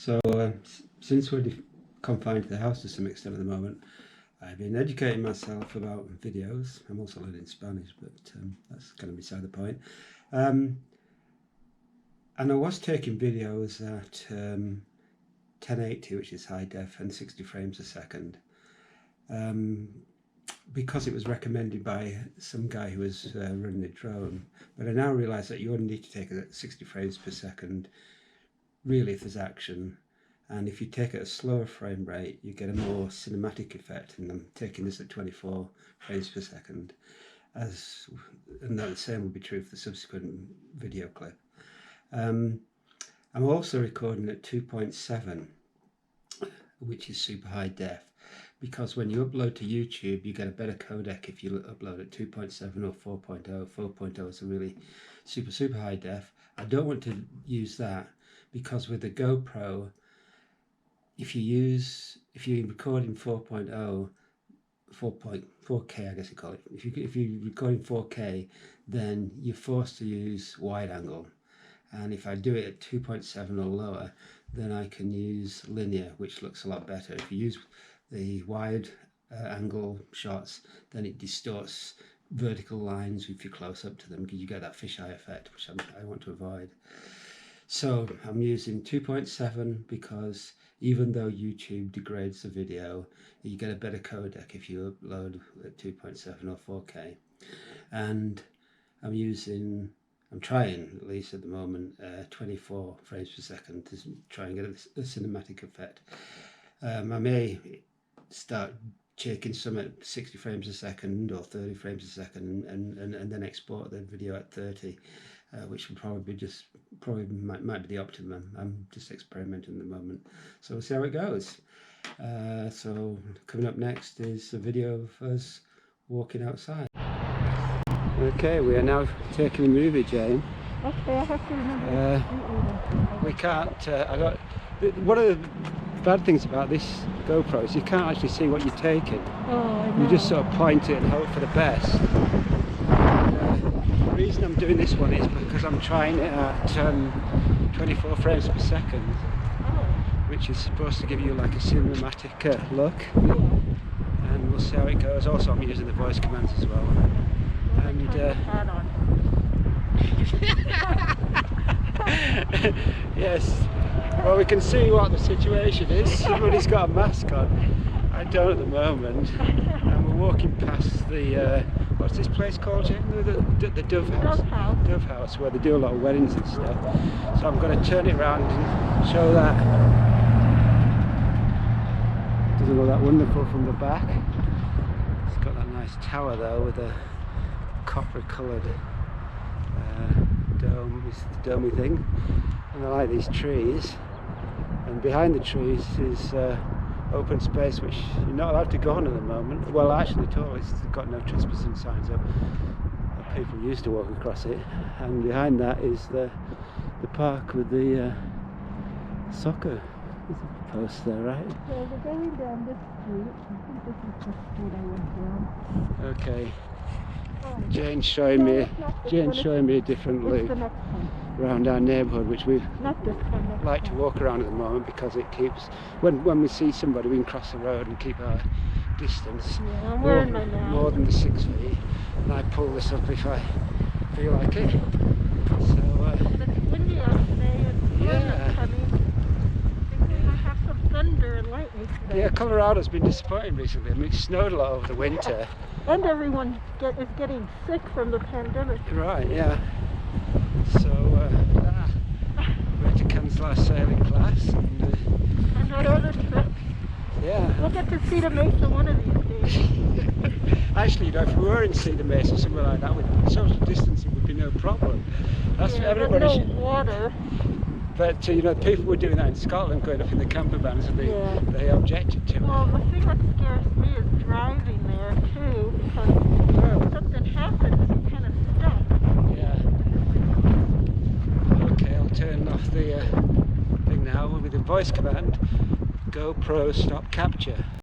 So since we're confined to the house to some extent at the moment, I've been educating myself about videos. I'm also learning Spanish, but that's kind of beside the point. And I was taking videos at 1080, which is high def, and 60 frames a second, because it was recommended by some guy who was running a drone. But I now realise that you only need to take it at 60 frames per second, really, if there's action. And if you take it at a slower frame rate, you get a more cinematic effect. And I'm taking this at 24 frames per second, and that the same will be true for the subsequent video clip. I'm also recording at 2.7, which is super high def, because when you upload to YouTube, you get a better codec if you upload at 2.7 or 4.0. 4.0 is a really super high def. I don't want to use that, because with the GoPro, if you're recording 4.0, 4K, I guess you call it. If you're recording 4K, then you're forced to use wide angle. And if I do it at 2.7 or lower, then I can use linear, which looks a lot better. If you use the wide angle shots, then it distorts vertical lines if you're close up to them, because you get that fisheye effect, which I want to avoid. So I'm using 2.7 because even though YouTube degrades the video, you get a better codec if you upload at 2.7 or 4K. And I'm trying, at least at the moment, 24 frames per second to try and get a cinematic effect. I may start checking some at 60 frames a second or 30 frames a second and then export the video at 30. Which will probably might be the optimum. I'm just experimenting at the moment, so we'll see how it goes. So coming up next is a video of us walking outside. Okay, we are now taking a movie, Jane. Okay, I have to remember. We can't. One of the bad things about this GoPro is you can't actually see what you're taking. Oh, I know. You just sort of point it and hope for the best. The reason I'm doing this one is because I'm trying it at 24 frames per second, which is supposed to give you like a cinematic look. And we'll see how it goes. Also, I'm using the voice commands as well. And yes, well, we can see what the situation is. Somebody's got a mask on. I don't at the moment. And we're walking past the what's this place called, Jane? The Dove House. Dove House, where they do a lot of weddings and stuff. So I'm going to turn it around and show that. Doesn't look that wonderful from the back. It's got that nice tower though, with a copper coloured dome, this domey thing. And I like these trees. And behind the trees is open space, which you're not allowed to go on at the moment. Well, actually at all, it's got no trespassing signs up. People used to walk across it. And behind that is the park with the soccer post there, right? So we're going down this street. I think this is the street I went down. Okay. Oh. Jane's showing me a different loop around our neighbourhood, which we like to walk around at the moment, because it keeps, when we see somebody, we can cross the road and keep our distance. Yeah, I'm wearing my mask. More than the 6 feet, and I pull this up if I feel like it. So it's windy out today, and yeah. I think we might have some thunder and lightning today. Yeah, Colorado's been disappointing recently. I mean, it snowed a lot over the winter. And everyone is getting sick from the pandemic. Right, yeah. So we had to cancel our sailing class. And our other trip. Yeah. We'll get to Cedar Mesa one of these days. Actually, you know, if we were in Cedar Mesa, somewhere like that, with social distancing would be no problem. That's yeah, everybody. There's no water. But you know, people were doing that in Scotland, going up in the camper vans, and they objected to it. Well, the thing that scares me is driving there too, because if something happens, you're kind of stuck. Yeah. Okay, I'll turn off the thing now with the voice command. GoPro stop capture.